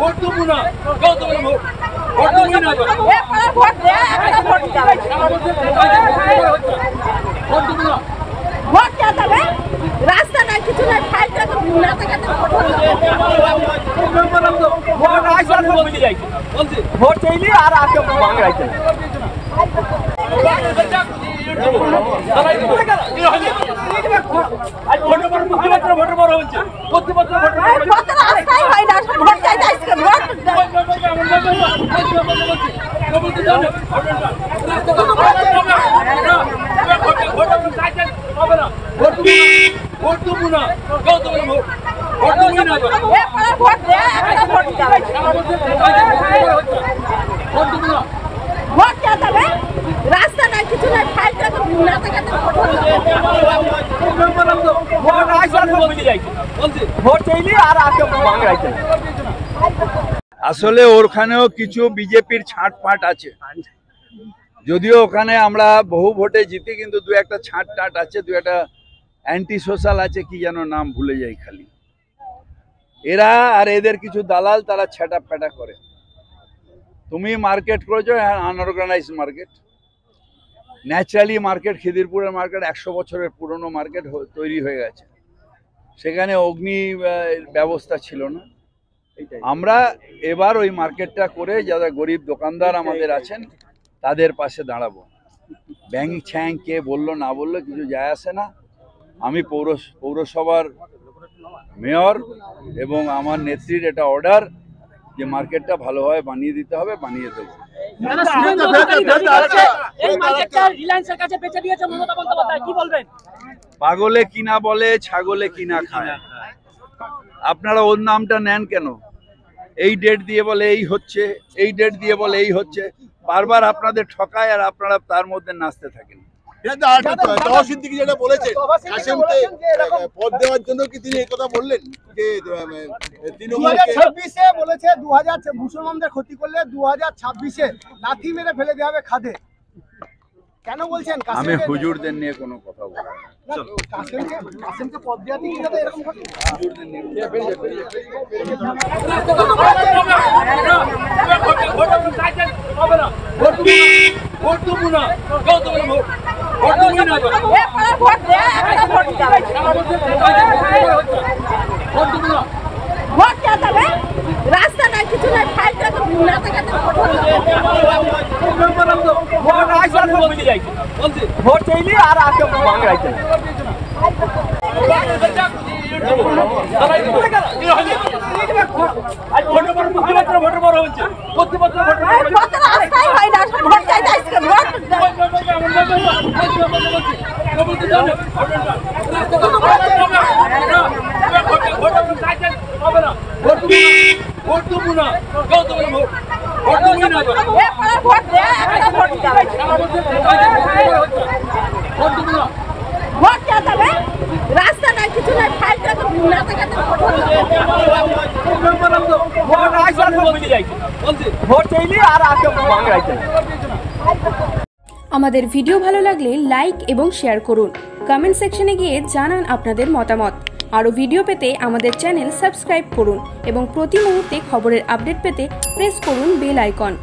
Vote দেবো না, vote দেবো না, ভোট দেবো না, ভোট দে, ভোট দেবো না, ভোট চাইতে হবে, রাস্তা নাই কিছু নাই, ফাইলটা তো না থাকে তো ভোট আসলে বলে যাই বলছি ভোট চাইলি আর আজকে বাংলাইতে ভোট চাইতে হবে, রাস্তা নাই কিছু নাই, ফাইলটা তো না থাকে তো ভোট আসলে বলে যাই বলছি ভোট চাইলি আর আজকে বাংলাইতে। আসলে ওখানেও কিছু বিজেপির ছাঁটপাট আছে, যদিও ওখানে আমরা বহু ভোটে জিতি, কিন্তু দু একটা ছাঁটটাট আছে, দু একটা অ্যান্টি সোশ্যাল আছে, কি যেন নাম ভুলে যাই খালি। এরা আর এদের কিছু দালাল, তারা ছ্যাটা প্যাটা করে। তুমি মার্কেট করেছো আনঅর্গানাইজ মার্কেট, ন্যাচারালি মার্কেট, খিদিরপুরের মার্কেট 100 বছরের পুরনো মার্কেট তৈরি হয়ে গেছে, সেখানে অগ্নি ব্যবস্থা ছিল না। আমরা এবার ওই মার্কেটটা করে যারা গরিব দোকানদার আমাদের আছেন তাদের পাশে দাঁড়াবো। ব্যাংক ছ্যাং কে বললো না বললো কিছু যায় আসে না। আমি পৌরসভার মেয়র এবং আমার নেত্রীর এটা অর্ডার যে মার্কেটটা ভালোভাবে বানিয়ে দিতে হবে, বানিয়ে দেবো। পাগলে কিনা বলে, ছাগলে কিনা খায়। আপনারা ওর নামটা নেন কেন? এই ডেট দিয়ে বলে এই হচ্ছে, এই ডেট দিয়ে বলে এই হচ্ছে, বারবার আপনাদের ঠকায় আর আপনারা তার মধ্যে নাচতে থাকেন। পদ দেওয়ার জন্য কি তিনি এই কথা বললেন যে 2026-এ বলেছে 2000 মুসলমানদের ক্ষতি করলে 2026-এ লাথি মেরে ফেলে দেওয়া হবে খাদে, কেন বলছেন? আমি হুজুরদের নিয়ে কোনো কথা বলবো না। কাসেমকে পদ দেওয়াতে কি যাতে এরকম ঘটে? হুজুরদের নিয়ে ভোট দেবো না, ভোট দেবো না, ভোট দেবো না, ভোট দে, ভোট দেবো না, ভোট চাইতে হবে, রাস্তা নাই কিছু নাই, ফাইলটা তো না থাকে তো ভোট আসলে বলে যাই বলছি ভোট চাইলি আর আজকে বাংলাইতে। ভোট দেবো না, ভোট দেবো না, ভোট দেবো না, ভোট দে, ভোট দেবো না, ভোট চাইতে হবে, রাস্তা নাই কিছু নাই, ফাইলটা তো না থাকে তো ভোট আসলে বলে যাই বলছি ভোট চাইলি আর আজকে বাংলাইতে। আমাদের ভিডিও ভালো লাগলে লাইক এবং শেয়ার করুন, কমেন্ট সেকশনে গিয়ে জানান আপনাদের মতামত। আরও ভিডিও পেতে আমাদের চ্যানেল সাবস্ক্রাইব করুন এবং প্রতি মুহূর্তে খবরের আপডেট পেতে প্রেস করুন বেল আইকন।